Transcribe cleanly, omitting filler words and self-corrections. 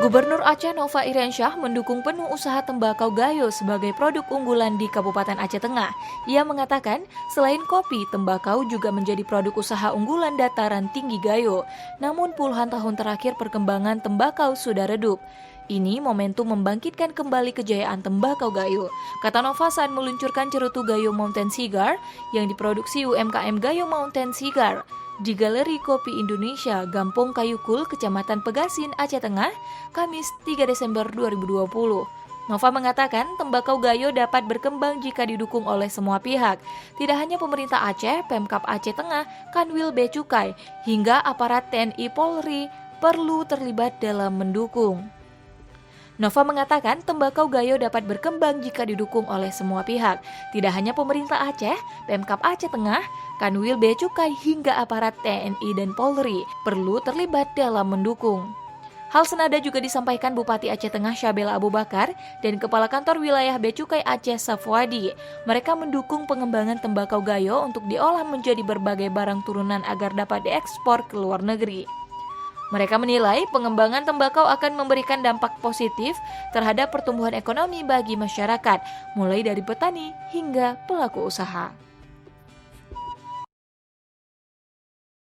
Gubernur Aceh Nova Iriansyah mendukung penuh usaha tembakau Gayo sebagai produk unggulan di Kabupaten Aceh Tengah. Ia mengatakan, selain kopi, tembakau juga menjadi produk usaha unggulan dataran tinggi Gayo. Namun puluhan tahun terakhir perkembangan tembakau sudah redup. Ini momentum membangkitkan kembali kejayaan tembakau Gayo, kata Nova saat meluncurkan cerutu Gayo Mountain Cigar yang diproduksi UMKM Gayo Mountain Cigar di Galeri Kopi Indonesia, Gampong Kayukul, Kecamatan Pegasin, Aceh Tengah, Kamis 3 Desember 2020. Nova mengatakan tembakau Gayo dapat berkembang jika didukung oleh semua pihak, tidak hanya pemerintah Aceh, Pemkab Aceh Tengah, Kanwil Bea Cukai, hingga aparat TNI Polri perlu terlibat dalam mendukung. Nova mengatakan tembakau Gayo dapat berkembang jika didukung oleh semua pihak, tidak hanya pemerintah Aceh, Pemkab Aceh Tengah, Kanwil Bea Cukai hingga aparat TNI dan Polri perlu terlibat dalam mendukung. Hal senada juga disampaikan Bupati Aceh Tengah Syabela Abu Bakar dan Kepala Kantor Wilayah Bea Cukai Aceh Safwadi. Mereka mendukung pengembangan tembakau Gayo untuk diolah menjadi berbagai barang turunan agar dapat diekspor ke luar negeri. Mereka menilai pengembangan tembakau akan memberikan dampak positif terhadap pertumbuhan ekonomi bagi masyarakat, mulai dari petani hingga pelaku usaha.